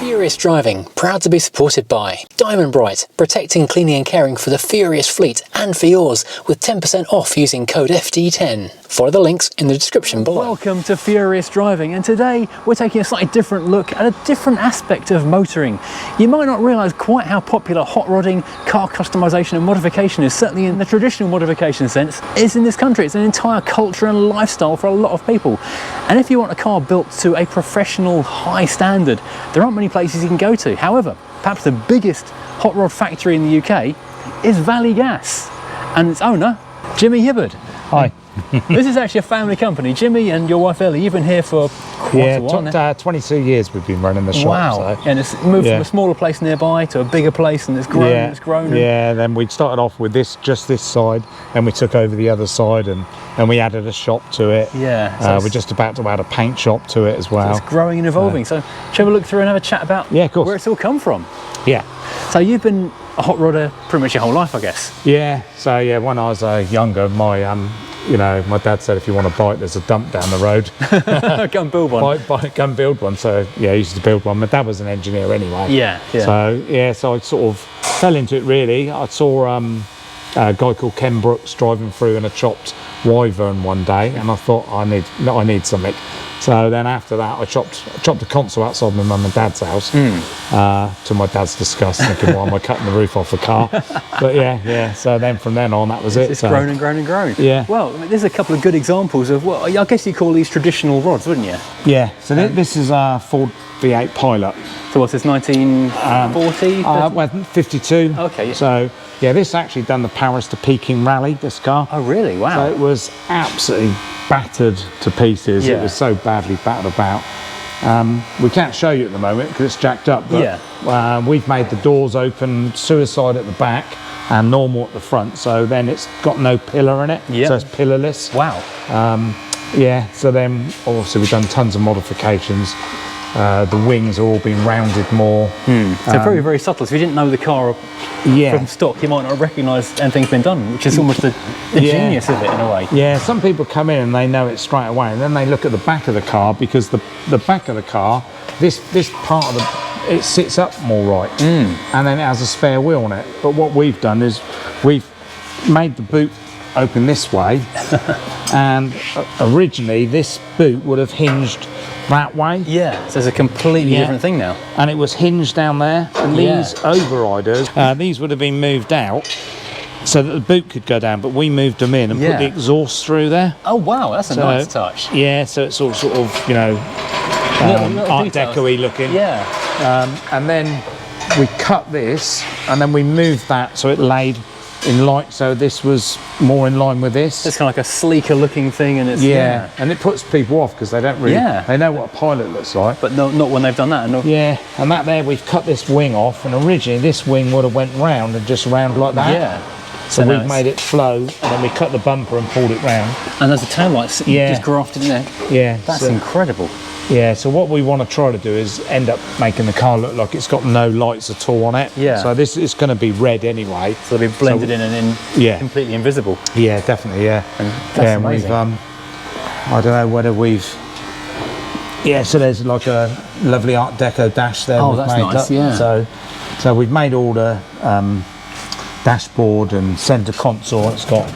Furious Driving, proud to be supported by Diamond Bright, protecting, cleaning and caring for the Furious fleet and for yours, with 10% off using code FD10. Follow the links in the description below. Welcome to Furious Driving, and today we're taking a slightly different look at a different aspect of motoring. You might not realise quite how popular hot rodding, car customisation and modification is, certainly in the traditional modification sense, is in this country. It's an entire culture and lifestyle for a lot of people. And if you want a car built to a professional high standard, there aren't many places you can go to. However, perhaps the biggest hot rod factory in the UK is Valley Gas, and its owner, Jimmy Hibbard. Hi. This is actually a family company. Jimmy and your wife Ellie, you've been here for quite a while now. 22 years we've been running the shop. Wow. So. And it's moved from a smaller place nearby to a bigger place, and it's grown and it's grown. Yeah, then we started off with just this side, and we took over the other side, and we added a shop to it. Yeah. So we're just about to add a paint shop to it as well. So it's growing and evolving. So shall we look through and have a chat about where it's all come from? Yeah. So you've been a hot rodder pretty much your whole life, I guess. Yeah. So yeah, when I was younger, my dad said if you want a bike, there's a dump down the road. Go and build one. Go and build one. So yeah, I used to build one. My dad was an engineer anyway. Yeah. So I sort of fell into it really. I saw a guy called Ken Brooks driving through in a chopped Wyvern one day, and I thought I need something. So then after that, I chopped a console outside my mum and dad's house, to my dad's disgust, thinking, why am I cutting the roof off a car? But yeah. So then from then on, that was it. It's grown and grown and grown. Yeah. Well, there's a couple of good examples of what I guess you call these traditional rods, wouldn't you? Yeah. So this is a Ford V8 Pilot. So what's this, 1940? Well, 52. Okay. Yeah. So yeah, this actually done the Paris to Peking rally, this car. Oh really? Wow. So it was absolutely battered to pieces. Yeah. It was so badly battered about. We can't show you at the moment because it's jacked up, but we've made the doors open, suicide at the back and normal at the front, so then it's got no pillar in it, so it's pillarless. Wow. So then obviously we've done tons of modifications. The wings are all been rounded more. So very, very subtle. So if you didn't know the car from stock, you might not recognise anything's been done, which is almost the genius of it in a way. Yeah, some people come in and they know it straight away, and then they look at the back of the car, because the back of the car, this part of it sits up more right, and then it has a spare wheel on it. But what we've done is we've made the boot open this way, and originally this boot would have hinged that way. Yeah, so it's a completely different thing now. And it was hinged down there, and these overriders, these would have been moved out so that the boot could go down, but we moved them in and put the exhaust through there. Oh wow, that's a nice touch. Yeah, so it's all sort of, little Art Deco-y looking. Yeah. And then we cut this, and then we moved that so it laid in line, so this was more in line with this. It's kind of like a sleeker looking thing, and it's and it puts people off because they don't really they know what a Pilot looks like, but not when they've done that. And that there, we've cut this wing off, and originally this wing would have went round and just round like that. So we've made it flow, and then we cut the bumper and pulled it round. And there's the tail lights just grafted in there. Yeah, that's incredible. Yeah, so what we want to try to do is end up making the car look like it's got no lights at all on it. Yeah. So this is going to be red anyway. So they'll be blended in and completely invisible. Yeah, definitely. Yeah. And that's amazing. We've I don't know whether we've. Yeah, so there's like a lovely Art Deco dash there. Oh, that's nice. Yeah. So we've made all the dashboard and centre console. It's got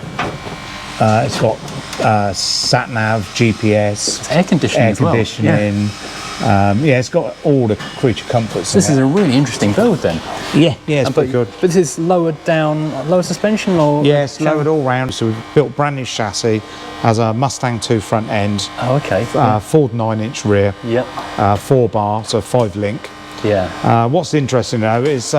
sat nav, GPS, it's air conditioning. It's got all the creature comforts. This is a really interesting build then. Yeah, it's pretty good. But this is lowered down, lower suspension, or it's lowered all round. So we've built brand new chassis, has a Mustang 2 front end. Oh, okay. Ford 9-inch rear. Yep. 4 bar, so 5 link. Yeah. What's interesting though is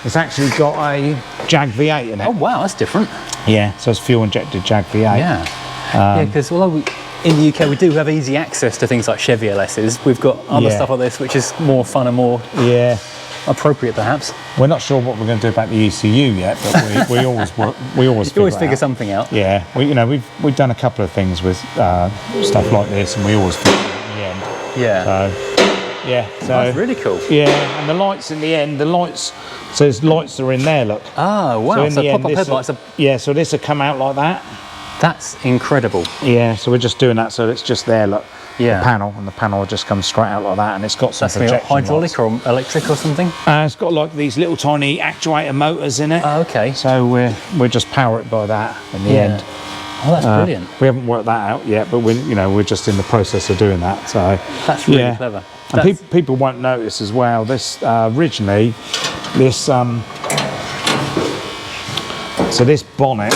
it's actually got a Jag V8 in it. Oh wow, that's different. Yeah, so it's fuel injected Jag V8. Yeah, because although in the UK we do have easy access to things like Chevy LSs, we've got other stuff like this which is more fun and more appropriate perhaps. We're not sure what we're going to do about the ECU yet, but we always figure something out. Yeah, we've done a couple of things with stuff like this, and we always figure it in the end. Yeah. So that's really cool. Yeah, and the lights in the end, so there's lights that are in there, look. Ah, wow, so pop-up headlights are... Yeah, so this will come out like that. That's incredible. Yeah, so we're just doing that so it's just there, look. panel, and the panel just comes straight out like that, and it's got some projection hydraulic lights. or electric or something? It's got like these little tiny actuator motors in it. Oh, okay. So we just power it by that in the end. Oh, that's brilliant. We haven't worked that out yet, but we're just in the process of doing that. So that's really clever. And people won't notice as well. This originally, so this bonnet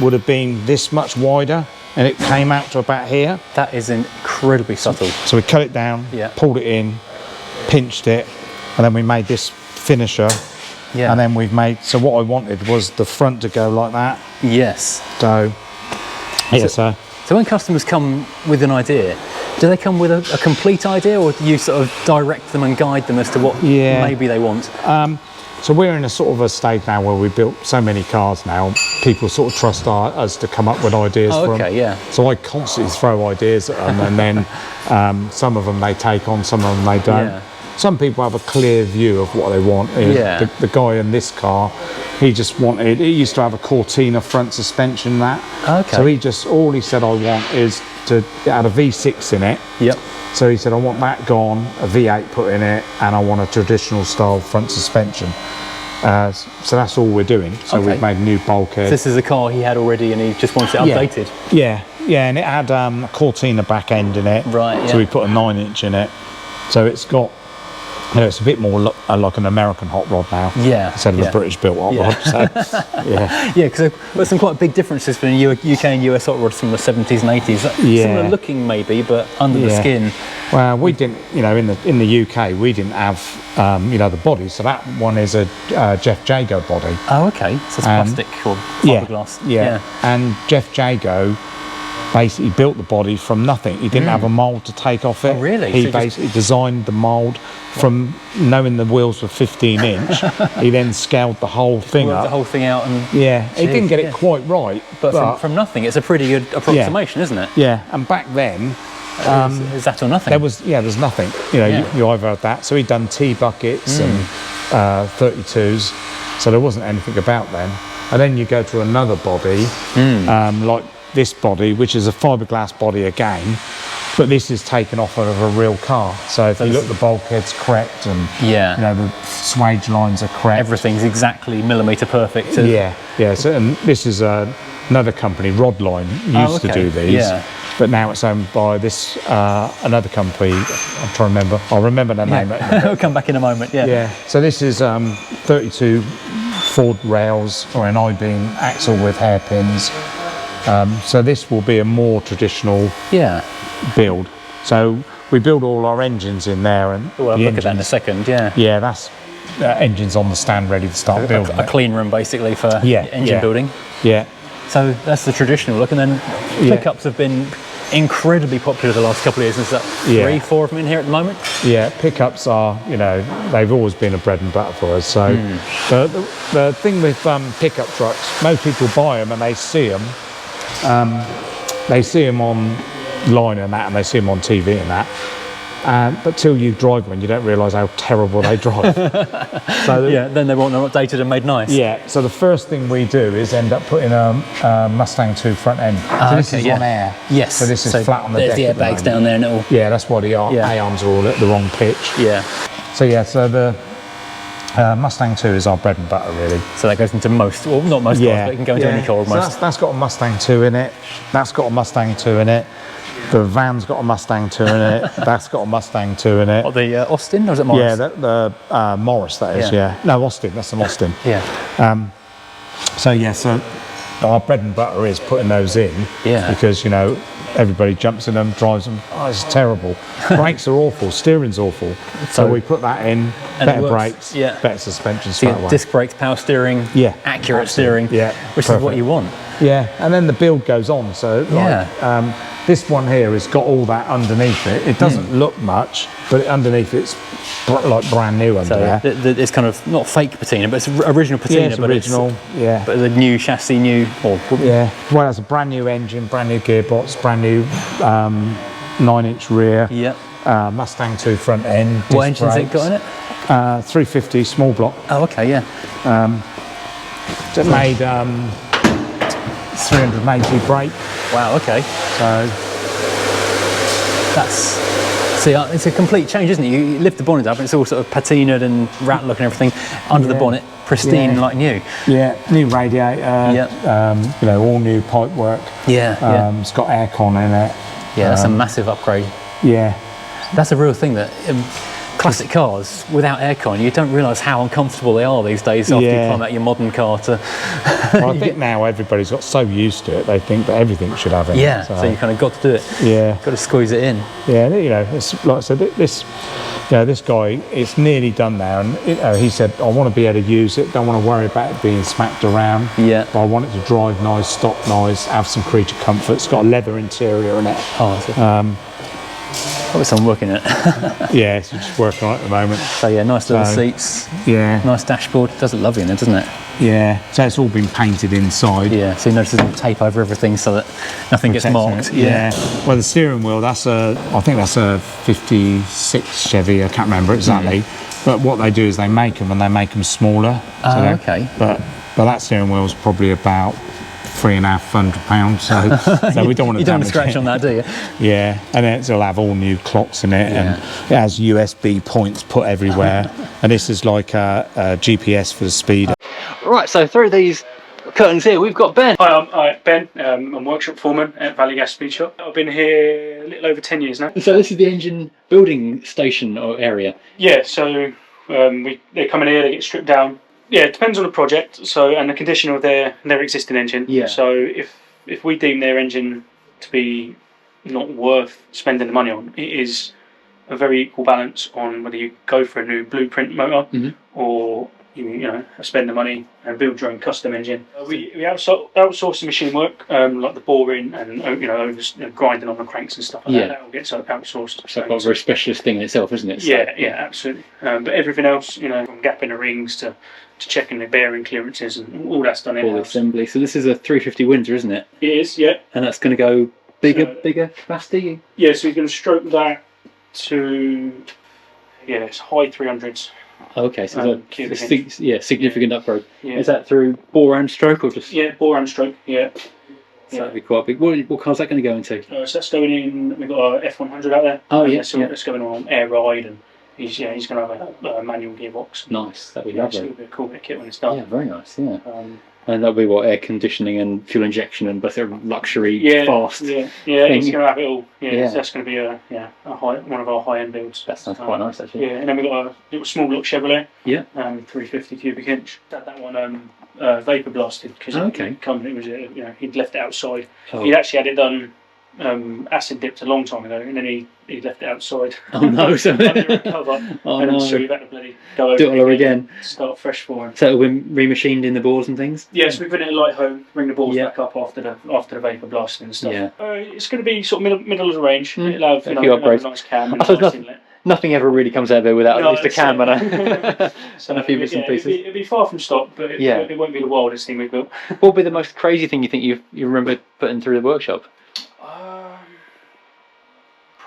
would have been this much wider, and it came out to about here. That is incredibly subtle. So we cut it down, pulled it in, pinched it, and then we made this finisher. Yeah. And then we've made, so what I wanted was the front to go like that. Yes. So, So when customers come with an idea, do they come with a complete idea, or do you sort of direct them and guide them as to what maybe they want? So we're in a sort of a stage now where we've built so many cars now, people sort of trust us to come up with ideas for them. So I constantly throw ideas at them, and then some of them they take on, some of them they don't. Yeah. Some people have a clear view of what they want. The guy in this car, he just wanted, it used to have a Cortina front suspension So all he said I want is to add a V6 in it. Yep. So he said I want that gone, a V8 put in it, and I want a traditional style front suspension. So that's all we're doing. So we've made a new bulkhead. This is a car he had already and he just wants it updated? Yeah, and it had a Cortina back end in it. Right, So we put a 9-inch in it. So it's got, it's a bit more like an American hot rod now. Yeah. Instead of a British built hot rod. So, because there's some quite big differences between UK and US hot rods from the 70s and 80s. Similar looking maybe, but under the skin. Well, we didn't, in the UK, we didn't have, the body. So that one is a Jeff Jago body. Oh, okay. So it's plastic or fiberglass. Yeah. And Jeff Jago basically built the body from nothing. He didn't have a mould to take off it. Oh, really? He basically designed the mould from knowing the wheels were 15-inch. He then scaled the whole thing up. The whole thing out and... he didn't get it quite right. But from nothing, it's a pretty good approximation, isn't it? Yeah, and back then... is that or nothing? There's nothing. You either had that. So he'd done T-buckets and 32s. So there wasn't anything about them. And then you go to another body, like this body, which is a fiberglass body again, but this is taken off of a real car. So if you look, the bulkhead's correct, and the swage lines are correct. Everything's exactly millimetre perfect. So, and this is another company, Rodline, used to do these, but now it's owned by this another company. I'm trying to remember. I'll remember the name. It'll come back in a moment. So this is 32 Ford rails or an I-beam axle with hairpins. So this will be a more traditional build. So we build all our engines in there, and we'll have a look at that in a second. That's engines on the stand ready to start building. A clean room basically for engine building. So that's the traditional look, and then pickups have been incredibly popular the last couple of years. There's 3, 4 of them in here at the moment. Pickups are, they've always been a bread and butter for us. So the thing with pickup trucks, most people buy them and they see them. They see them online and that, and they see them on TV and that. But till you drive one, you don't realise how terrible they drive. Then they want them updated and made nice. So the first thing we do is end up putting a Mustang 2 front end. So this is on air. Yes. So this is flat on the deck. There's the airbags down there and it all. That's why the A-arms are all at the wrong pitch. So the Mustang 2 is our bread and butter, really. So that goes into most, well, not most cars, but it can go into any car almost. So that's got a Mustang 2 in it. That's got a Mustang 2 in it. The van's got a Mustang 2 in it. That's got a Mustang 2 in it. What, the Austin, or is it Morris? The Morris, that is, No, Austin, that's an Austin. So our bread and butter is putting those in. Because, everybody jumps in them, drives them. Oh, it's terrible. Brakes are awful, steering's awful. So we put that in, better brakes, better suspension straight away. Disc brakes, power steering, accurate steering, which is what you want. And then the build goes on. So this one here has got all that underneath it. It doesn't look much, but underneath it's like brand new under there. It's kind of not fake patina, but it's original patina. It's original, But the new chassis, well, it's a brand new engine, brand new gearbox, brand new 9-inch rear. Mustang 2 front end. What engine's it got in it? 350 small block. Oh, okay, It made 380 brake. Wow, okay. So See, it's a complete change, isn't it? You lift the bonnet up and it's all sort of patinaed and rat-looking and everything. Under the bonnet, pristine like new. Yeah, new radiator, you know, all new pipe work. It's got aircon in it. Yeah, that's a massive upgrade. Yeah. That's a real thing that classic cars without aircon, you don't realise how uncomfortable they are these days after you climb out your modern car to... Well, I think now everybody's got so used to it, they think that everything should have it. Yeah, so you kind of got to do it. Yeah. Got to squeeze it in. Yeah, you know, it's, like I said, this guy, it's nearly done now, and he said, I want to be able to use it, don't want to worry about it being smacked around. Yeah. But I want it to drive nice, stop nice, have some creature comfort. It's got a leather interior in it. Oh, probably someone working it. Yeah, so just working on it at the moment. So yeah, nice little seats. Yeah. Nice dashboard. Does it lovely in there, doesn't it? Yeah. So it's all been painted inside. Yeah. So you notice there's a little tape over everything so that nothing gets marked. Yeah. Well, the steering wheel, I think that's a 56 Chevy. I can't remember exactly. But what they do is they make them and they make them smaller. Okay. But that steering wheel is probably about £350, so we don't want to. You don't want to scratch on that, do you? Yeah, and then it'll have all new clocks in it, and it has USB points put everywhere. And this is like a GPS for the speed. Right, so through these curtains here, we've got Ben. Hi, I'm Ben. I'm workship foreman at Valley Gas Speed Shop. I've been here a little over 10 years now. So this is the engine building station or area? Yeah, so they come in here, they get stripped down. Yeah, it depends on the project, and the condition of their existing engine. Yeah. So if we deem their engine to be not worth spending the money on, it is a very equal balance on whether you go for a new blueprint motor or you know spend the money and build your own custom engine. We outsource the machine work, like the boring and grinding on the cranks and stuff like that. That all gets outsourced. So it's a very specialist thing in itself, isn't it? So, yeah, absolutely. But everything else, from gapping the rings to checking the bearing clearances and all that's done in-house. All the assembly. So this is a 350 Windsor, isn't it? It is, yeah. And that's going to go bigger capacity? Yeah, so you're going to stroke that to, it's high 300s. Okay, so significant upgrade. Yeah. Is that through bore and stroke or just? Yeah, bore and stroke, yeah. So that'd be quite big. What car's that going to go into? So that's going in, we've got a F100 out there. Oh, yeah. So it's going on air ride and he's going to have a manual gearbox. Nice, that'd be lovely. It'll be a cool bit of kit when it's done. Yeah, very nice, yeah. And that'll be what, air conditioning and fuel injection and luxury fast. Yeah, he's going to have it all. Yeah, so that's going to be one of our high-end builds. That sounds quite nice, actually. Yeah, and then we've got a little small little Chevrolet. Yeah. 350 cubic inch. That one vapor blasted because he'd left it outside. Oh. He'd actually had it done acid dipped a long time ago, and then he left it outside. Oh no! So under a cover, so we've had to bloody go over do it all again. Start fresh for him. So it'll be remachined in the bores and things. Yes, we put it in a light home, bring the balls back up after the vapor blasting and stuff. Yeah. It's going to be sort of middle of the range. It'll have a few upgrades. A nice cam and a nice inlet. Nothing ever really comes out of there without at least a cam and a few bits and pieces. It'll be far from stock, but it won't be the wildest thing we've built. What would be the most crazy thing you think you remember putting through the workshop?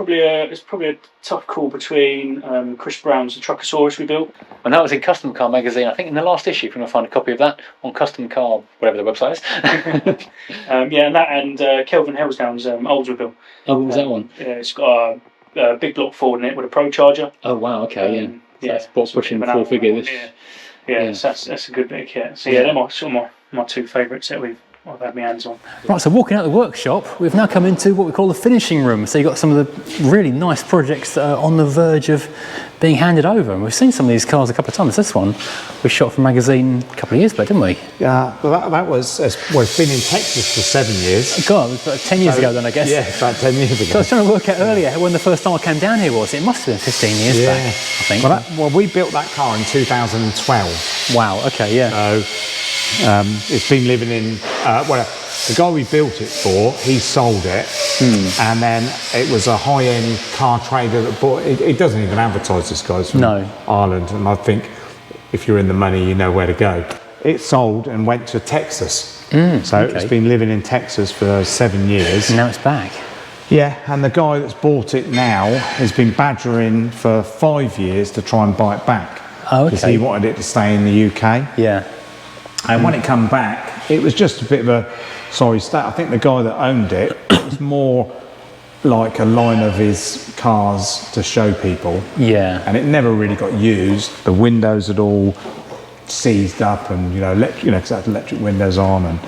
It's probably a tough call between Chris Brown's The Truckosaurus we built. And that was in Custom Car magazine, I think in the last issue, if you want to find a copy of that on Custom Car, whatever the website is. And that and Kelvin Helsdown's Oldswood built. Oh, what was that one? Yeah, it's got a big block Ford in it with a Pro Charger. Oh wow, okay, so that's pushing 4 figures. So that's a good bit of kit. So they're my two favourites that I've had my hands on. Right, so walking out the workshop, we've now come into what we call the finishing room. So you've got some of the really nice projects that are on the verge of being handed over. And we've seen some of these cars a couple of times. This one we shot for a magazine a couple of years back, didn't we? Yeah, well that was, it's been in Texas for 7 years. God, it was about 10 years ago then, I guess. Yeah, about 10 years ago. So I was trying to work out earlier when the first time I came down here was. It must have been 15 years back, I think. Well, we built that car in 2012. Wow, okay, yeah. So it's been living in, the guy we built it for, he sold it, and then it was a high-end car trader that bought it. It doesn't even advertise, this guy's from Ireland, and I think if you're in the money, you know where to go. It sold and went to Texas. It's been living in Texas for 7 years. And now it's back. Yeah, and the guy that's bought it now has been badgering for 5 years to try and buy it back. Oh, okay. Because he wanted it to stay in the UK. Yeah. And when it come back, it was just a bit of a sorry state. I think the guy that owned it was more like a line of his cars to show people. Yeah. And it never really got used. The windows had all seized up, and because it had electric windows on, and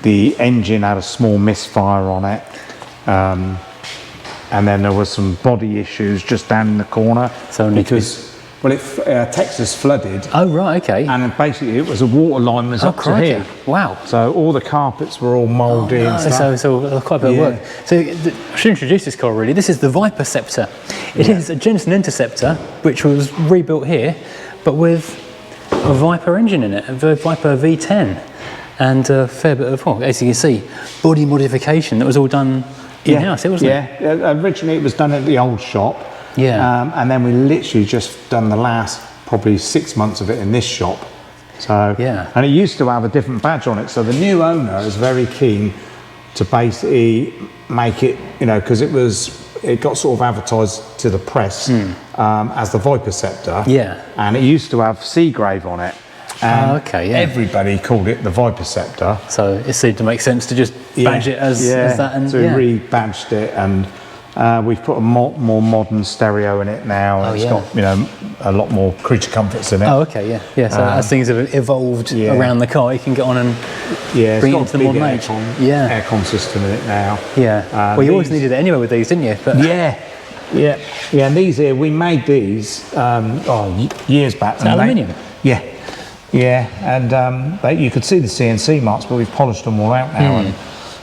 the engine had a small misfire on it. And then there was some body issues just down in the corner. So Texas flooded. Oh, right, okay. And basically it was a water line was up to here. Wow. So all the carpets were all mouldy and stuff. So quite a bit of work. So I should introduce this car really. This is the Viper Scepter. It is a Jensen Interceptor, which was rebuilt here, but with a Viper engine in it, a Viper V10. And a fair bit of, as you can see, body modification that was all done in-house, wasn't it? Yeah, originally it was done at the old shop. Yeah. And then we literally just done the last probably 6 months of it in this shop. So, and it used to have a different badge on it. So the new owner is very keen to basically make it, because it got sort of advertised to the press as the Viper Scepter. Yeah. And it used to have Seagrave on it. And everybody called it the Viper Scepter. So it seemed to make sense to just badge it as that. And, so we re-badged it, and we've put a more modern stereo in it now. And it's got a lot more creature comforts in it. Oh, okay, yeah. So as things have evolved around the car, you can get on and bring it into the modern age. Aircon system in it now. Yeah. Well, you always needed it anyway with these, didn't you? But Yeah. And these here, we made these years back. Aluminium. Yeah, and you could see the CNC marks, but we've polished them all out now. And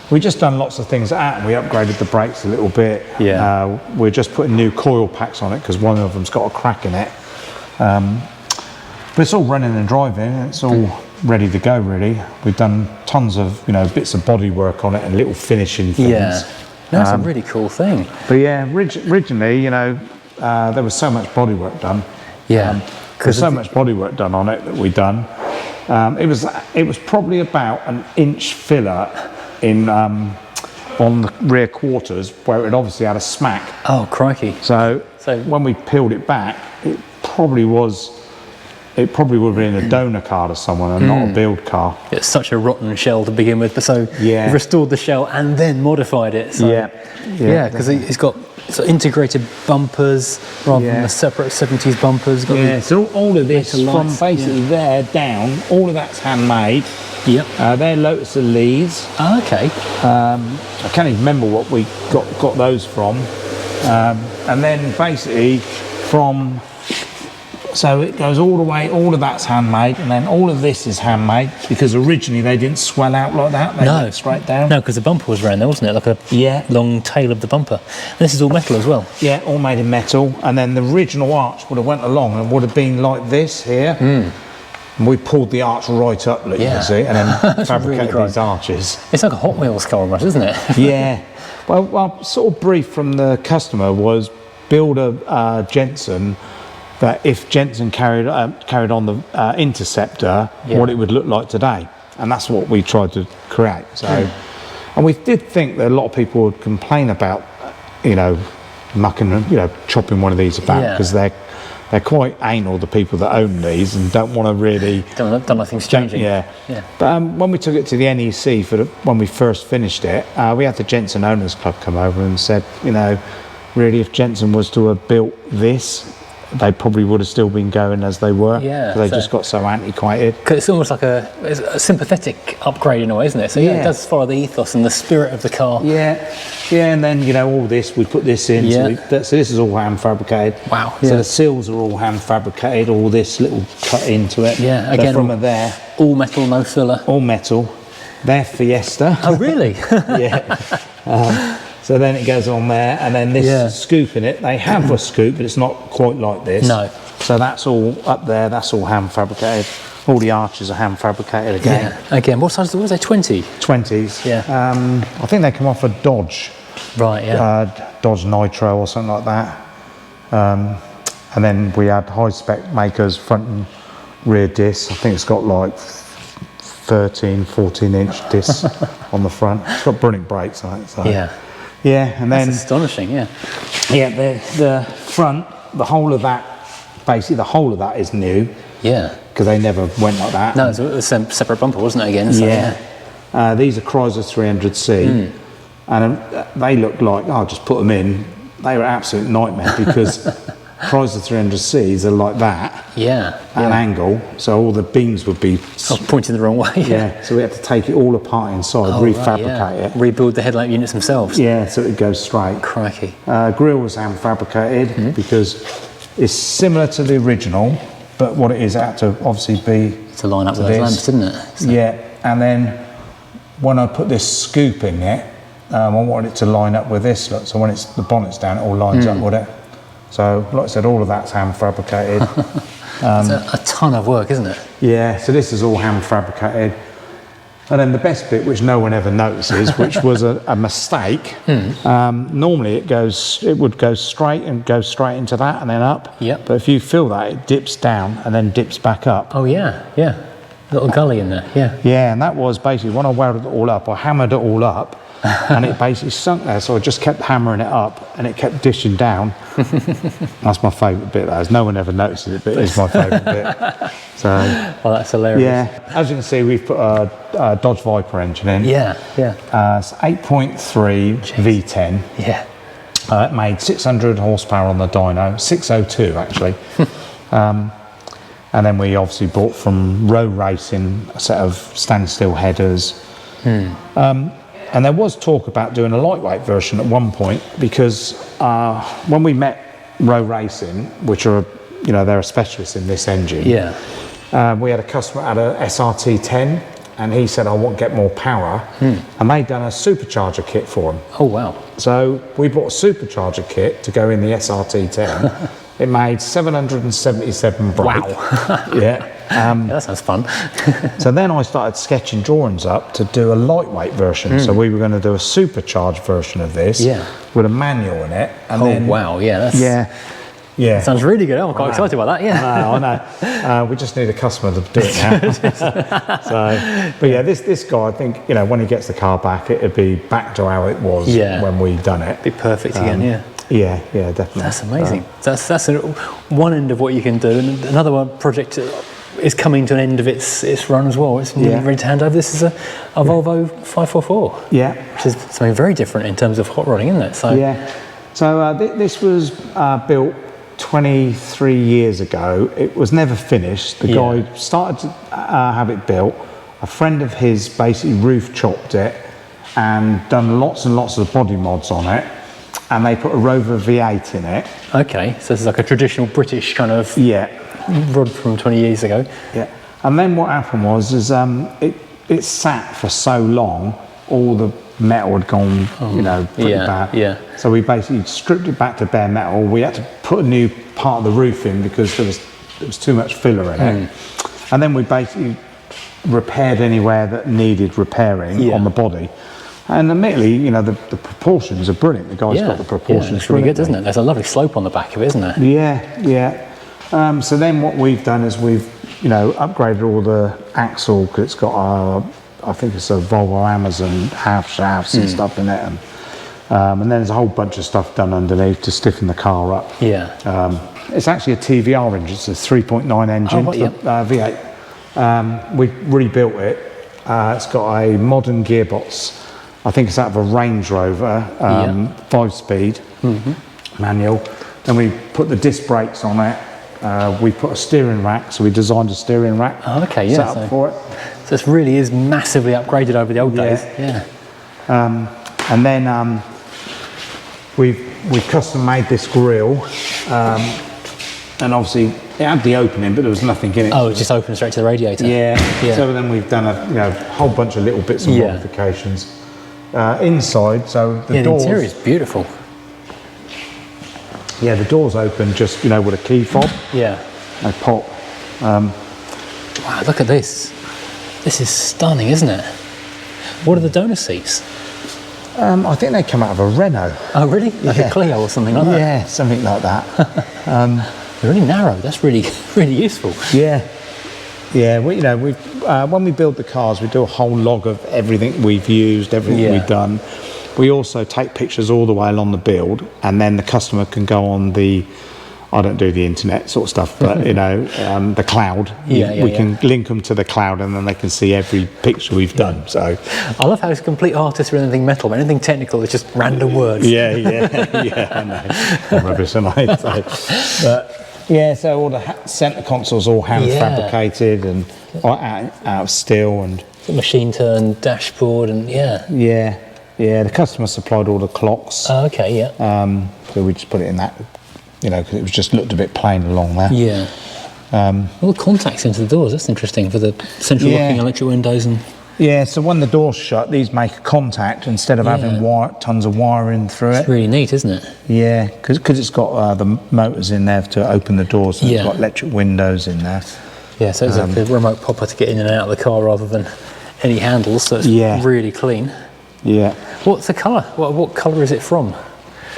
we've just done lots of things at it. We upgraded the brakes a little bit. Yeah. We're just putting new coil packs on it because one of them's got a crack in it. But it's all running and driving. It's all ready to go, really. We've done tons of, bits of body work on it and little finishing things. Yeah. That's a really cool thing. But yeah, originally, there was so much body work done. Yeah. There's so much bodywork done on it that we've done. It was probably about an inch filler in on the rear quarters where it obviously had a smack. Oh, crikey! So when we peeled it back, it probably would have been a donor car to someone and not a build car. It's such a rotten shell to begin with, but you've restored the shell and then modified it. So, because it's got integrated bumpers rather than the separate 70s bumpers. So all of this from basically there down, all of that's handmade. Yep. They're Lotus Elise. Oh, okay. I can't even remember what we got those from. And then basically from, so it goes all the way, all of that's handmade, and then all of this is handmade because originally they didn't swell out like that. They went straight down. No, because the bumper was round there, wasn't it? Like a long tail of the bumper. And this is all metal as well. Yeah, all made in metal. And then the original arch would have went along and would have been like this here. And we pulled the arch right up, you can see, and then fabricated these arches. It's like a Hot Wheels car almost, isn't it? Yeah. Well, sort of brief from the customer was build a Jensen that if Jensen carried on the Interceptor, what it would look like today. And that's what we tried to create. So, and we did think that a lot of people would complain about, mucking, chopping one of these about because they're quite anal, the people that own these, and don't want to really... Don't like things changing. Yeah. But when we took it to the NEC when we first finished it, we had the Jensen Owners Club come over and said, really if Jensen was to have built this, they probably would have still been going as they were. Yeah. They just got so antiquated. Because it's almost like a sympathetic upgrade in a way, isn't it? So it does follow the ethos and the spirit of the car. Yeah, and then all this, we put this in. So this is all hand fabricated. Wow. So the seals are all hand fabricated. All this little cut into it. Yeah. Again, from there. All metal, no filler. All metal. They're Fiesta. Oh really? Yeah. So then it goes on there, and then this scoop in it. They have a scoop, but it's not quite like this. No. So that's all up there. That's all hand fabricated. All the arches are hand fabricated again. Yeah. Again, what size was they? 20? 20s. Yeah. I think they come off a Dodge. Right. Yeah. Dodge Nitro or something like that. And then we had high spec makers front and rear discs. I think it's got like 13, 14-inch discs on the front. It's got brilliant brakes on it. So. Yeah, and then... That's astonishing, Yeah, the front, the whole of that, basically the whole of that is new. Yeah. Because they never went like that. No, it was a separate bumper, wasn't it, again? So, these are Chrysler 300C. and they looked like, oh, just put them in. They were an absolute nightmare because Chrysler 300Cs are like that, an angle, so all the beams would be pointing the wrong way. Yeah, so we had to take it all apart inside, refabricate it, rebuild the headlamp units themselves. Yeah, so it goes straight. Crikey. Grille was hand fabricated because it's similar to the original, but what it is, it had to obviously be to line up with those lamps, didn't it? So. Yeah, and then when I put this scoop in it, I wanted it to line up with this. Look, so when the bonnet's down, it all lines up with it. So, like I said, all of that's hand fabricated. It's a ton of work, isn't it? Yeah, so this is all hand fabricated. And then the best bit, which no one ever notices, which was a mistake. Normally it would go straight and go straight into that and then up. Yep. But if you feel that, it dips down and then dips back up. Oh yeah. Little gully in there. Yeah. Yeah, and that was basically when I welded it all up, I hammered it all up. And it basically sunk there, so I just kept hammering it up and it kept dishing down. That's my favourite bit, that is. No one ever notices it, but it's my favourite bit. So, oh, that's hilarious. Yeah, as you can see, we've put a Dodge Viper engine in. Yeah. It's 8.3 V10. Yeah. It made 600 horsepower on the dyno, 602 actually. And then we obviously bought from Row Racing a set of standstill headers. And there was talk about doing a lightweight version at one point because when we met Row Racing, which are, they're a specialist in this engine. Yeah. We had a customer at a SRT 10 and he said, I want to get more power. And they'd done a supercharger kit for him. Oh, wow. So we bought a supercharger kit to go in the SRT 10. It made 777 brake. Wow. Yeah. That sounds fun. So then I started sketching drawings up to do a lightweight version. So we were going to do a supercharged version of this with a manual in it. And then, wow. Yeah. Yeah. Sounds really good. I'm quite excited about that. Yeah. I know. We just need a customer to do it now. But yeah, this guy, I think, when he gets the car back, it'd be back to how it was when we done it. Be perfect again. Yeah, definitely. That's amazing. That's one end of what you can do, and another one project is coming to an end of its run as well. It's ready to hand over. This is a Volvo 544. Yeah, which is something very different in terms of hot rodding, isn't it? So this was built 23 years ago. It was never finished. The guy started to have it built. A friend of his basically roof chopped it and done lots and lots of body mods on it. And they put a Rover V8 in it. Okay, so this is like a traditional British kind of rod from 20 years ago. Yeah, and then what happened was it sat for so long, all the metal had gone, pretty bad. Yeah. So we basically stripped it back to bare metal. We had to put a new part of the roof in because there was too much filler in it. And then we basically repaired anywhere that needed repairing on the body. And admittedly, the proportions are brilliant. The guy's got the proportions. It's really good, doesn't it? There's a lovely slope on the back of it, isn't there? Yeah. So then what we've done is we've, upgraded all the axle because it's got I think it's a Volvo Amazon half shafts and stuff in it, and then there's a whole bunch of stuff done underneath to stiffen the car up. Yeah. It's actually a TVR engine. It's a 3.9 engine, V8. We rebuilt it. It's got a modern gearbox. I think it's out of a Range Rover, 5-speed manual. Then we put the disc brakes on it. We put a steering rack, so we designed a steering rack. Oh, okay, set up for it. So this really is massively upgraded over the old days. Yeah. And then we custom made this grille, and obviously it had the opening, but there was nothing in it. Oh, it just opened straight to the radiator. Yeah. So then we've done a whole bunch of little bits of modifications. Inside, so the doors. The interior is beautiful. Yeah, the doors open just with a key fob. Yeah. They pop. Wow, look at this. This is stunning, isn't it? What are the donor seats? I think they come out of a Renault. Oh, really? Like a Clio or something like that? Yeah, something like that. They're really narrow. That's really, really useful. Yeah. When we build the cars, we do a whole log of everything we've used, everything we've done. We also take pictures all the way along the build, and then the customer can go on the I don't do the internet sort of stuff, but you know, the cloud. We can link them to the cloud, and then they can see every picture we've done. So I love how it's complete artist with anything metal, but anything technical, it's just random words. Yeah, I know. I'm rubbish, aren't I? So, but yeah, so all the centre consoles all hand fabricated and out of steel, and machine turned dashboard, and the customer supplied all the clocks. Oh, okay, yeah. So we just put it in that, you know, because it was just looked a bit plain along there. Yeah. All the contacts into the doors, that's interesting, for the central locking electric windows. And yeah, so when the door's shut, these make a contact instead of having tons of wiring through it. It's really neat, isn't it? Yeah, because it's got the motors in there to open the doors, and it's got electric windows in there. Yeah, so it's like a remote popper to get in and out of the car rather than any handles, so it's really clean. Yeah. What's the colour? What colour is it from?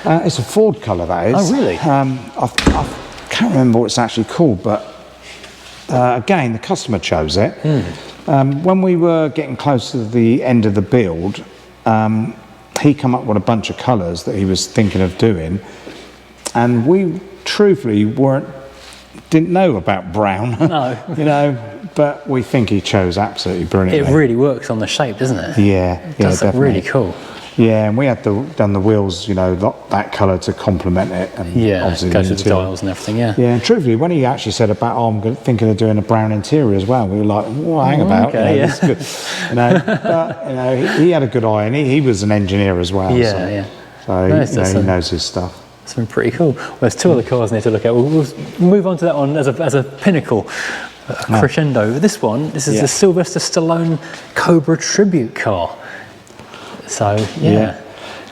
It's a Ford colour, that is. Oh, really? I can't remember what it's actually called, but again, the customer chose it. When we were getting close to the end of the build, he came up with a bunch of colours that he was thinking of doing, and we truthfully didn't know about brown. No. You know, but we think he chose absolutely brilliantly. It really works on the shape, doesn't it? Yeah, That's definitely. Really cool. Yeah, and we had done the wheels, you know, that colour to complement it. And obviously go to the dials and everything, Yeah, and truthfully, when he actually said about, I'm thinking of doing a brown interior as well, we were like, well, hang about. Okay, you know, this is good. You know, but, you know, he had a good eye, and he was an engineer as well. So he knows his stuff. It's been pretty cool. Well, there's two other cars near to look at. We'll move on to that one as a pinnacle, crescendo. This is the Sylvester Stallone Cobra Tribute car. So,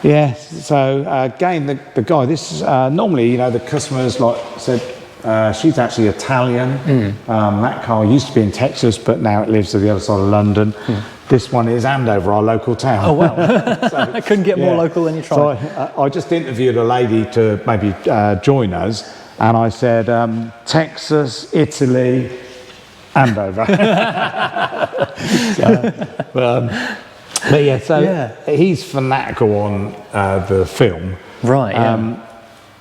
Yeah, so again, the guy, this is normally, you know, the customers, like I said, she's actually Italian. That car used to be in Texas, but now it lives to the other side of London. This one is Andover, our local town. Oh, wow. I couldn't get more local than you tried. So I just interviewed a lady to maybe join us, and I said, Texas, Italy, Andover. But yeah, so he's fanatical on the film. Right,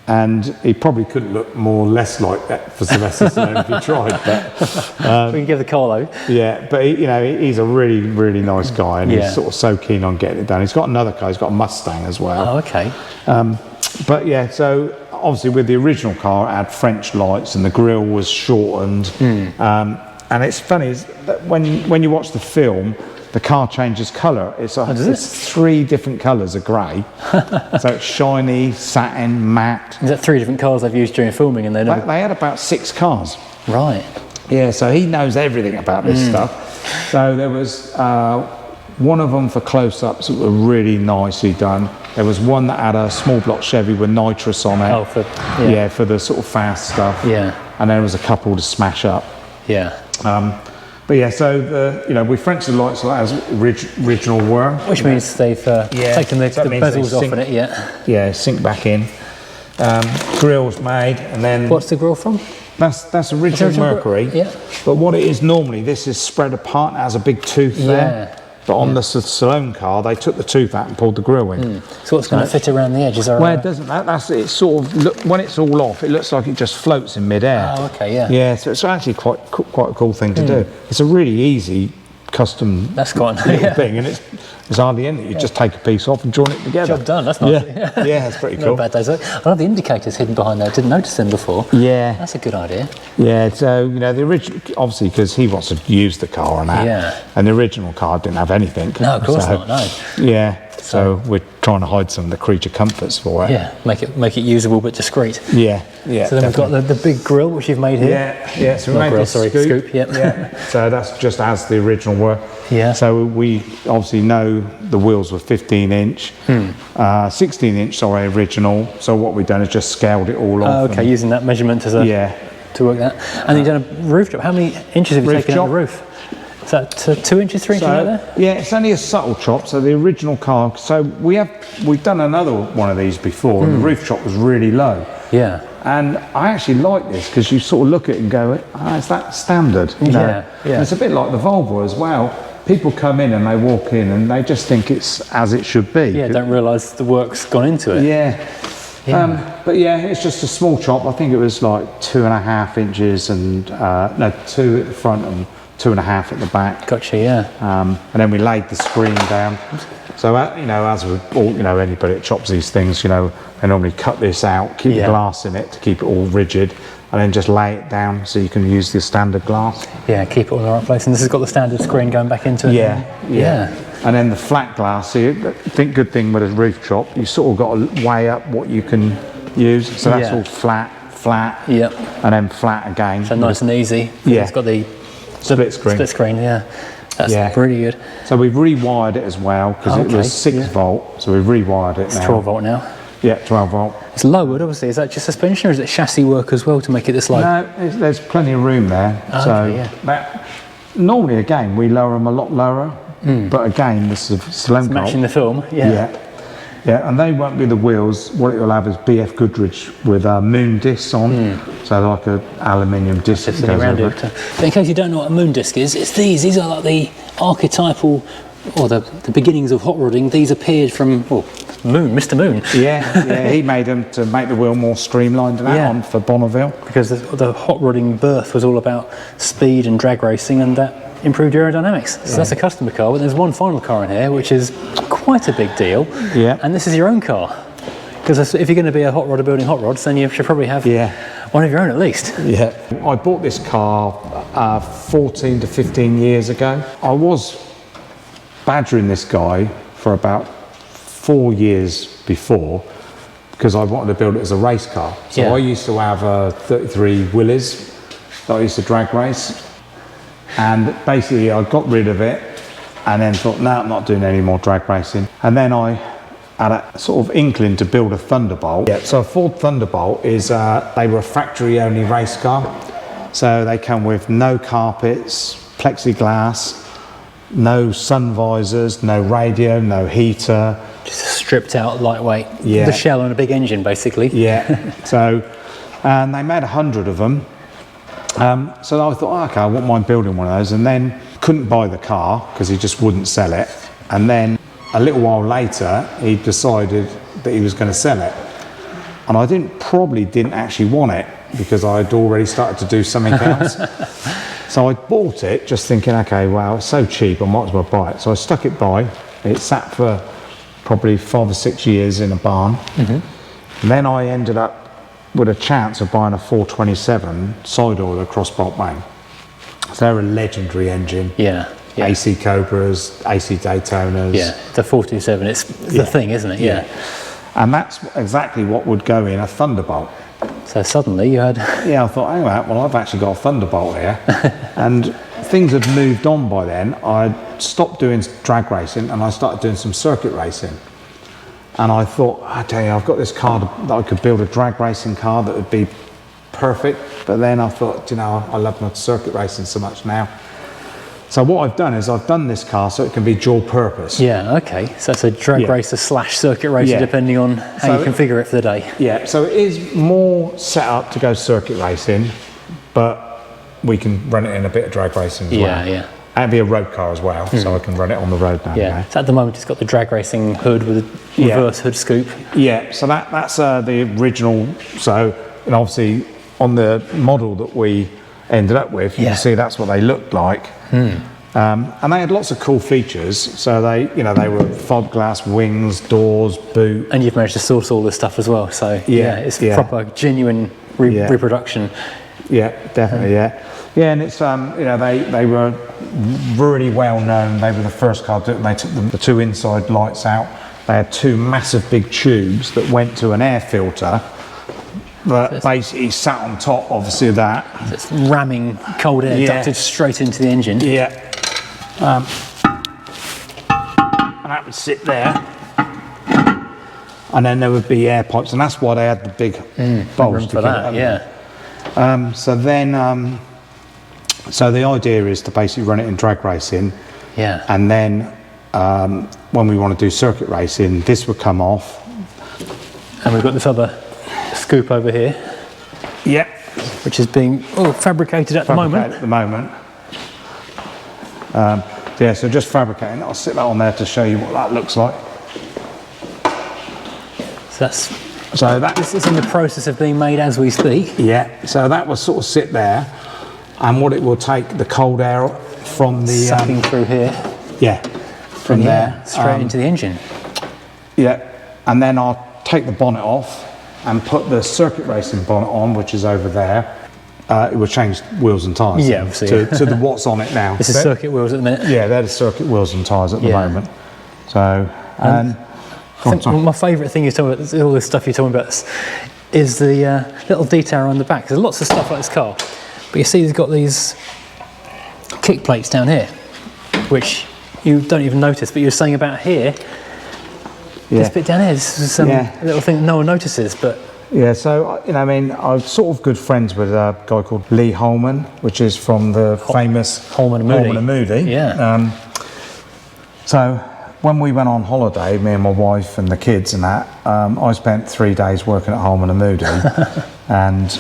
and he probably couldn't look more or less like that for Sylvester Stallone if he tried. But we can give the call though. Yeah, but he's a really, really nice guy, and he's sort of so keen on getting it done. He's got another car, he's got a Mustang as well. Oh, okay. But yeah, so obviously with the original car, it had French lights, and the grille was shortened. And it's funny is that when you watch the film, the car changes colour. It's 3 different colours of grey. So it's shiny, satin, matte. Is that 3 different cars they've used during filming? And they had about 6 cars. Right. Yeah, so he knows everything about this stuff. So there was one of them for close-ups that were really nicely done. There was one that had a small block Chevy with nitrous on it. Oh, for the sort of fast stuff. Yeah. And there was a couple to smash up. Yeah. But yeah, so we French the lights like as original were. Which means they've taken the bezels off in it, Yeah, sink back in. Grill's made, and then... What's the grill from? That's original Mercury. Yeah. But what it is normally, this is spread apart and has a big tooth there. But on the Stallone car, they took the tooth out and pulled the grille in. So what's going to fit around the edges? Well, it doesn't. That's it. Sort of when it's all off, it looks like it just floats in midair. Oh, okay, yeah. Yeah, so it's actually quite a cool thing to do. It's a really easy custom thing, and it's hardly anything. You just take a piece off and join it together. Job done. That's nice. Yeah, that's pretty cool. Not bad days. I love the indicators hidden behind there. Didn't notice them before. Yeah, that's a good idea. Yeah, so the original, obviously, because he wants to use the car and that. Yeah. And the original car didn't have anything. No, of course not. No. Yeah. So we're trying to hide some of the creature comforts for it. Yeah, make it usable but discreet. Yeah. So then we've got the big grill which you've made here. Yeah. So we made this scoop. Yeah. So that's just as the original were. Yeah. So we obviously know the wheels were 15-inch, 16-inch. Original. So what we've done is just scaled it all off. Okay, using that measurement as to work that. And you've done a roof job. How many inches have you taken out the roof? Is that 2 inches, 3 inches out there? Yeah, it's only a subtle chop. So the original car. So we've done another one of these before, and the roof chop was really low. Yeah. And I actually like this because you sort of look at it and go, is that standard? Yeah. And it's a bit like the Volvo as well. People come in and they walk in and they just think it's as it should be. Yeah, don't realise the work's gone into it. Yeah. But yeah, it's just a small chop. I think it was like 2.5 inches and no, 2 at the front and 2.5 at the back. Gotcha, yeah. And then we laid the screen down. So you know, as with all, you know, anybody that chops these things, you know, they normally cut this out, keep the glass in it to keep it all rigid, and then just lay it down so you can use the standard glass. Yeah, keep it all in the right place. And this has got the standard screen going back into it. Yeah. And then the flat glass, so good thing with a roof chop, you sort of got to weigh up what you can use. So that's all flat, and then flat again. So nice and easy. Yeah. It's got the split screen. Split screen, yeah. That's pretty good. So we've rewired it as well, because it was 6 volt, so we've rewired it it's now. 12 volt now. Yeah, 12 volt. It's lowered, obviously. Is that just suspension, or is it chassis work as well to make it this low? No, there's plenty of room there. Normally, again, we lower them a lot lower, but again, this is Sloan matching the film, Yeah, and they won't be the wheels. What it will have is BF Goodrich with moon discs on, so like an aluminium disc that goes over it. But in case you don't know what a moon disc is, it's these. These are like the archetypal, or the beginnings of hot rodding. These appeared from Mr. Moon. Yeah, he made them to make the wheel more streamlined and on for Bonneville. Because the hot rodding birth was all about speed and drag racing, and that improved aerodynamics. So that's a customer car, but there's one final car in here, which is quite a big deal. Yeah. And this is your own car. Because if you're going to be a hot rodder building hot rods, then you should probably have one of your own at least. Yeah. I bought this car 14 to 15 years ago. I was badgering this guy for about 4 years before, because I wanted to build it as a race car. So I used to have a 33 Willys that I used to drag race. And basically I got rid of it and then thought, no, I'm not doing any more drag racing. And then I had a sort of inkling to build a Thunderbolt. Yeah, so a Ford Thunderbolt is, they were a factory only race car. So they come with no carpets, plexiglass, no sun visors, no radio, no heater. Just stripped out, lightweight. Yeah. The shell and a big engine, basically. Yeah. So, and they made 100 of them. So I thought, okay, I wouldn't mind building one of those, and then couldn't buy the car because he just wouldn't sell it. And then a little while later, he decided that he was going to sell it. And I probably didn't actually want it because I had already started to do something else. So I bought it just thinking, okay, well, it's so cheap, I might as well buy it. So I stuck it by. It sat for probably 5 or 6 years in a barn. And then I ended up with a chance of buying a 427 side oiler crossbolt main. So they're a legendary engine. Yeah. AC Cobras, AC Daytonas. Yeah, the 427, it's the thing, isn't it? Yeah. And that's exactly what would go in a Thunderbolt. So suddenly you had... Yeah, I thought, hang on, well, I've actually got a Thunderbolt here. And things had moved on by then. I'd stopped doing drag racing and I started doing some circuit racing. And I thought, I tell you, I've got this car that I could build a drag racing car that would be perfect. But then I thought, you know, I love my circuit racing so much now. So what I've done is I've done this car so it can be dual purpose. Yeah, okay. So it's a drag racer / circuit racer, depending on how you configure it for the day. Yeah, so it is more set up to go circuit racing, but we can run it in a bit of drag racing as well. Yeah. It'd be a road car as well, so I can run it on the road now. Yeah, so at the moment it's got the drag racing hood with a reverse hood scoop. Yeah, so that's the original. So, and obviously on the model that we ended up with, you can see that's what they looked like. And they had lots of cool features. So they were fog glass, wings, doors, boot. And you've managed to source all this stuff as well. So it's proper, genuine reproduction. Yeah, definitely. Yeah, and it's they were really well known. They were the first car to do it. They took the 2 inside lights out. They had 2 massive big tubes that went to an air filter that basically sat on top, obviously, of that. So it's ramming cold air ducted straight into the engine. Yeah. And that would sit there. And then there would be air pipes, and that's why they had the big bulbs for that. So the idea is to basically run it in drag racing. Yeah. And then when we want to do circuit racing, this would come off. And we've got this other scoop over here. Yep. Which is being fabricated at the moment. So just fabricating. I'll sit that on there to show you what that looks like. So that's So this is in the process of being made as we speak. Yeah, so that will sort of sit there, and what it will take the cold air from the sucking through here. Yeah, from there straight into the engine. Yeah, and then I'll take the bonnet off and put the circuit racing bonnet on, which is over there. It will change wheels and tyres. Yeah, obviously. To the what's on it now. This is circuit wheels at the minute. Yeah, they're the circuit wheels and tyres at the moment. So, I think my favourite thing you're talking about, all this stuff you're talking about, is the little detail on the back. There's lots of stuff like this car, but you see it's got these kick plates down here, which you don't even notice, but you're saying about here, this bit down here, this is some little thing that no one notices, but... Yeah, so, you know, I mean, I'm sort of good friends with a guy called Lee Holman, which is from the famous Holman and Moody. Yeah. So, when we went on holiday, me and my wife and the kids and that, I spent 3 days working at Holman and Moody. And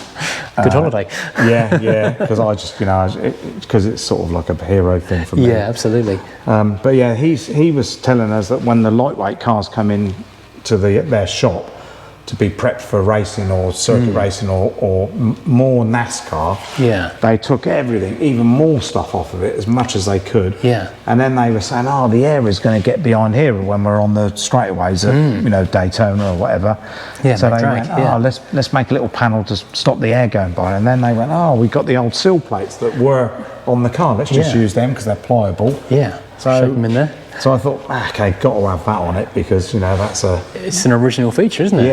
good holiday. Yeah, because I just, you know, because it's sort of like a hero thing for me. Yeah, absolutely. But yeah, he was telling us that when the lightweight cars come in to their shop to be prepped for racing or circuit racing or more NASCAR, they took everything, even more stuff off of it as much as they could. Yeah. And then they were saying, oh, the air is going to get behind here when we're on the straightaways at you know, Daytona or whatever. Yeah, so they went, let's make a little panel to stop the air going by. And then they went, oh, we got the old sill plates that were on the car. Let's just use them because they're pliable. Yeah. So shake them in there. So I thought, okay, got to have that on it because, you know, it's an original feature, isn't it?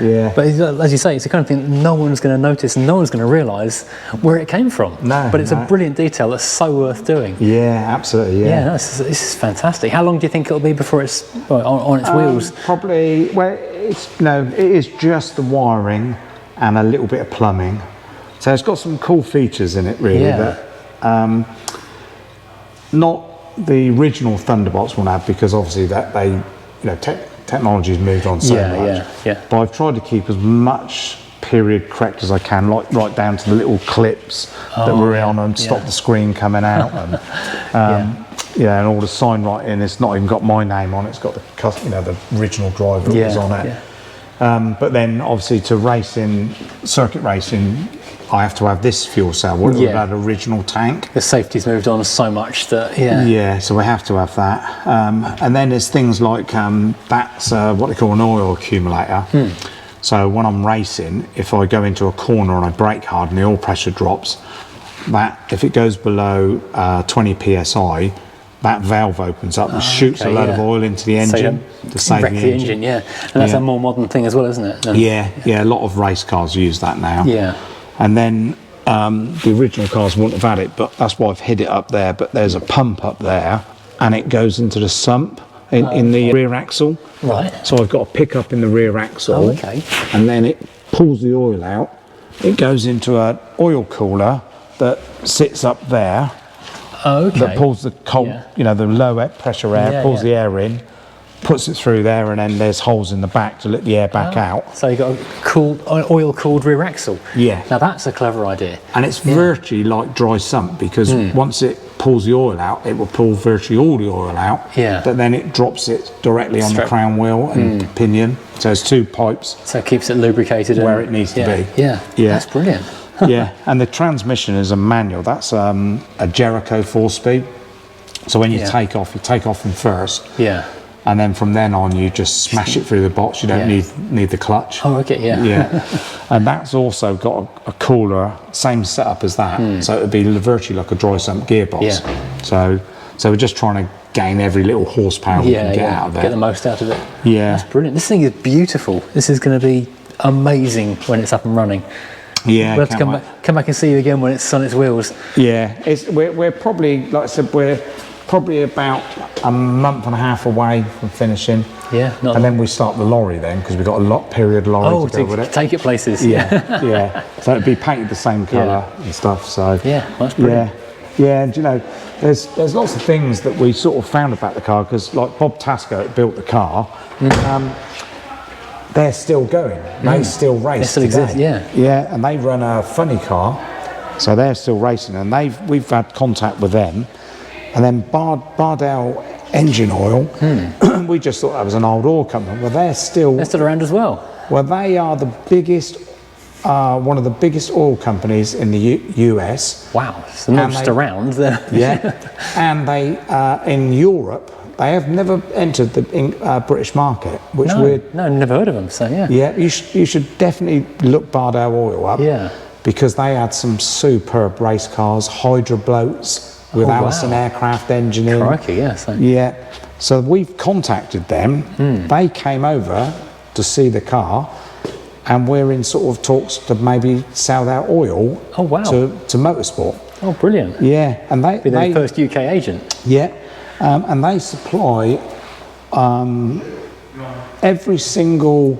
Yeah. But as you say, it's the kind of thing that no one's going to notice and no one's going to realise where it came from. No. But it's a brilliant detail that's so worth doing. Yeah, absolutely, Yeah, this is fantastic. How long do you think it'll be before it's on its wheels? Probably, well, it is just the wiring and a little bit of plumbing. So it's got some cool features in it, really, that not the original Thunderbolts will have, because obviously that they, you know, technology's moved on so much. But I've tried to keep as much period correct as I can, like right down to the little clips that were on and stop the screen coming out, and and all the sign writing. It's not even got my name on it. It's got the original driver that was on it. But then obviously to racing, circuit racing, I have to have this fuel cell, that original tank. The safety's moved on so much that, Yeah, so we have to have that. And then there's things like, that's what they call an oil accumulator. So when I'm racing, if I go into a corner and I brake hard and the oil pressure drops, that if it goes below 20 psi, that valve opens up and shoots a load of oil into the engine to save the engine. And that's a more modern thing as well, isn't it? A lot of race cars use that now. And then the original cars wouldn't have had it, but that's why I've hid it up there. But there's a pump up there, and it goes into the sump in the rear axle. Right. So I've got a pickup in the rear axle, and then it pulls the oil out. It goes into an oil cooler that sits up there. That pulls the cold, you know, the low pressure air, pulls the air in, puts it through there, and then there's holes in the back to let the air back out. So you've got a oil-cooled rear axle. Yeah. Now that's a clever idea. And it's virtually like dry sump, because once it pulls the oil out, it will pull virtually all the oil out. But then it drops it directly on the crown wheel and pinion. So there's two pipes. So it keeps it lubricated where it needs to be. Yeah. That's brilliant. And the transmission is a manual. That's a Jericho 4-speed. So when you take off in first. And then from then on, you just smash it through the box. You don't need the clutch. Oh, okay, And that's also got a cooler, same setup as that. So it would be virtually like a dry sump gearbox. So we're just trying to gain every little horsepower we can get out of it. Get the most out of it. That's brilliant. This thing is beautiful. This is going to be amazing when it's up and running. We'll have to come back and see you again when it's on its wheels. We're probably, like I said, we're probably about a month and a half away from finishing. And then we start the lorry then, because we've got a period lorry to go with it. Take it places. So it'd be painted the same colour and stuff. So that's brilliant. And you know, there's lots of things that we sort of found about the car, because like Bob Tasco that built the car, they're still going. They still race. They still exist. And they run a funny car, so they're still racing, and we've had contact with them. And then Bardell Engine Oil, we just thought that was an old oil company. Well, they're still around as well. Well, they are the biggest, one of the biggest oil companies in the US. Wow, so not just around there. Yeah, and they, in Europe, they have never entered the British market, which we're... No, never heard of them, so yeah. Yeah, you should definitely look Bardell Oil up. Yeah. Because they had some superb race cars, Hydra bloats with Allison aircraft engine in. Crikey, yeah. So we've contacted them. They came over to see the car, and we're in sort of talks to maybe sell their oil to motorsport. Oh, brilliant. Yeah, and they be their first UK agent. Yeah, and they supply every single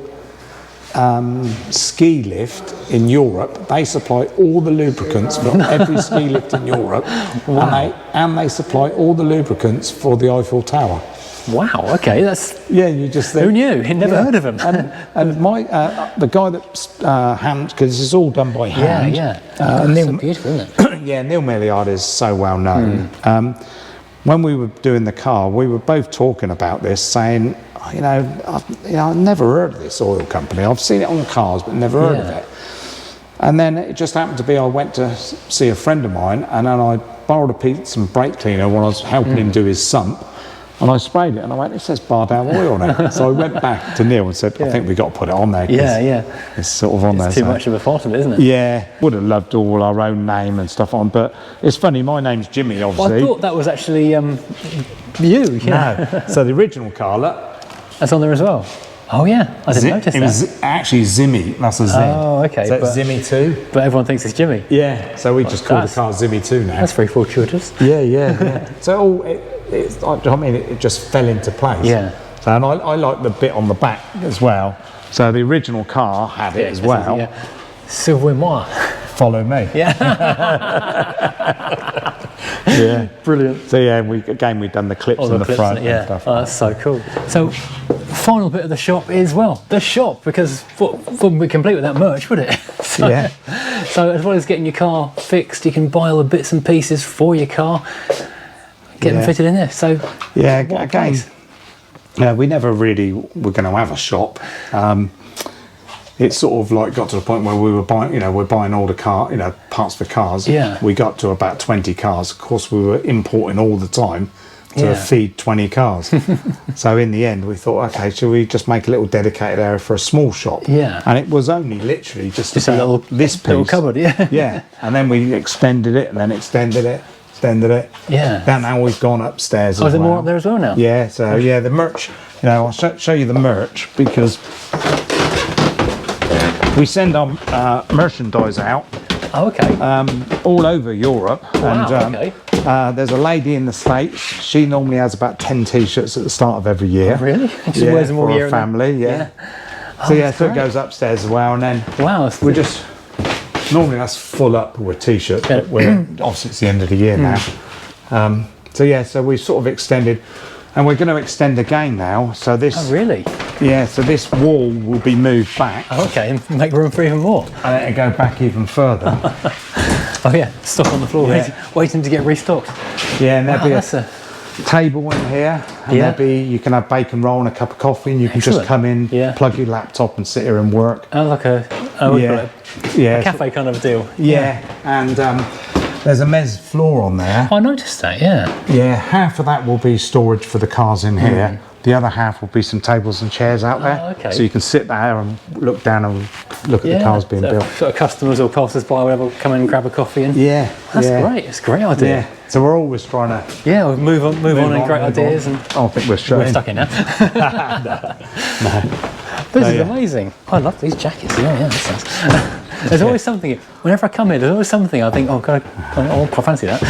ski lift in Europe. They supply all the lubricants for every ski lift in Europe. Wow. And they supply all the lubricants for the Eiffel Tower. Wow, okay, that's... Yeah, you just think... Who knew? He'd never heard of him. and my, the guy that because this is all done by hand. Yeah. It's so beautiful, isn't it? Yeah, Neil Milliard is so well known. When we were doing the car, we were both talking about this, saying, I've never heard of this oil company. I've seen it on cars, but never heard of it. And then it just happened to be I went to see a friend of mine, and then I borrowed some brake cleaner when I was helping him do his sump, and I sprayed it, and I went, it says Bardell Oil on it. So I went back to Neil and said, I think we've got to put it on there. It's sort of on there. It's too much of a part of it, isn't it? Yeah, would have loved all our own name and stuff on, but it's funny, my name's Jimmy, obviously. Well, I thought that was actually you. No. So the original car, look. That's on there as well. Oh yeah, I didn't notice that. It was actually Zimmy, that's a Zim. Oh, okay. So it's Zimmy 2. But everyone thinks it's Jimmy. Yeah, so we just call the car Zimmy 2 now. That's very fortuitous. Yeah. So it just fell into place. Yeah. So, and I like the bit on the back as well. So the original car had it as well. Silver-moi. Follow me. Yeah. Yeah. Brilliant. So yeah, we've done the clips in the front and stuff. Oh, that's so cool. So, final bit of the shop is, the shop, because wouldn't be complete without merch, would it? So as well as getting your car fixed, you can buy all the bits and pieces for your car, get them fitted in there. So again, we never really were going to have a shop. It sort of like got to the point where we were buying, we're buying all the parts for cars. Yeah. We got to about 20 cars. Of course, we were importing all the time to feed 20 cars. So in the end, we thought, okay, shall we just make a little dedicated area for a small shop? Yeah. And it was only literally just a little little cupboard. Yeah. And then we extended it, and then extended it. Yeah. Now we've gone upstairs. Oh, is there more up there as well now? Yeah. So the merch. I'll show you the merch, because we send our merchandise out. Oh, okay. All over Europe. Wow, and okay. There's a lady in the States. She normally has about 10 T-shirts at the start of every year. Oh, really? She wears them all for year her family. Oh, so it goes upstairs as well, and then we just normally that's full up with T-shirts. But obviously it's the end of the year now. So we sort of extended. And we're going to extend again now. So this. Oh, really? Yeah. So this wall will be moved back. Oh, okay, and make room for even more. And it'll go back even further. Oh yeah, stock on the floor, waiting to get restocked. Yeah, and there'll be a table in here, and you can have bacon roll and a cup of coffee, and you can just come in, plug your laptop, and sit here and work. Oh, like a cafe kind of deal. Yeah. And there's a mezz floor on there. I noticed that, Yeah, half of that will be storage for the cars in here. The other half will be some tables and chairs out there. Oh, okay. So you can sit there and look down and look at the cars being built. Sort of customers or passers by, whatever, come in and grab a coffee. And that's great. It's a great idea. Yeah. So we're always trying to we'll move on and great ideas. And I think we're stuck in now. No. This is amazing. I love these jackets. Yeah, that sounds. There's always something. Whenever I come here, there's always something I think, I fancy that.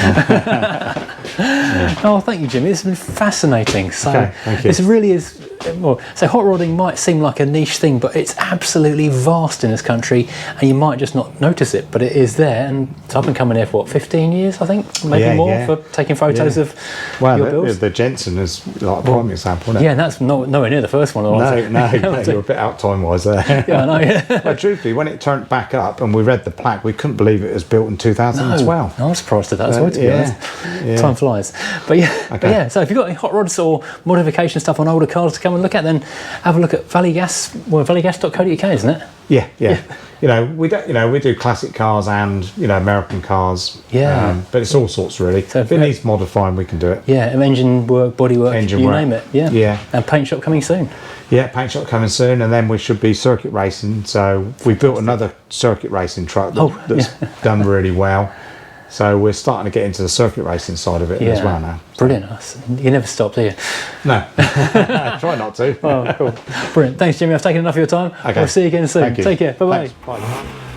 Oh, thank you, Jimmy. This has been fascinating. So thank you. This really is. So hot rodding might seem like a niche thing, but it's absolutely vast in this country, and you might just not notice it, but it is there. And so I've been coming here for 15 years, I think, maybe more, for taking photos of your builds. The Jensen is like a prime example, isn't it? Yeah, and that's nowhere near the first one. No, you're a bit out time-wise there. Yeah, I know. But truthfully, when it turned back up and we read the plaque, we couldn't believe it was built in 2012. No, I'm surprised at that as well, to be honest. Time flies. But yeah, so if you've got any hot rods or modification stuff on older cars to come and look at, then have a look at Valley Gas, valleygas.co.uk, isn't it? Yeah. We do classic cars and American cars. Yeah. But it's all sorts really. So if it needs modifying, we can do it. Yeah, engine work, body work, name it. Yeah. Yeah. And paint shop coming soon. Yeah, paint shop coming soon, and then we should be circuit racing. So we built another circuit racing truck that's done really well. So we're starting to get into the circuit racing side of it as well now. Brilliant. You never stop, do you? No. Try not to. Oh, cool. Brilliant. Thanks, Jimmy. I've taken enough of your time. Okay. We'll see you again soon. Thank you. Take care. Bye-bye. Thanks. Bye.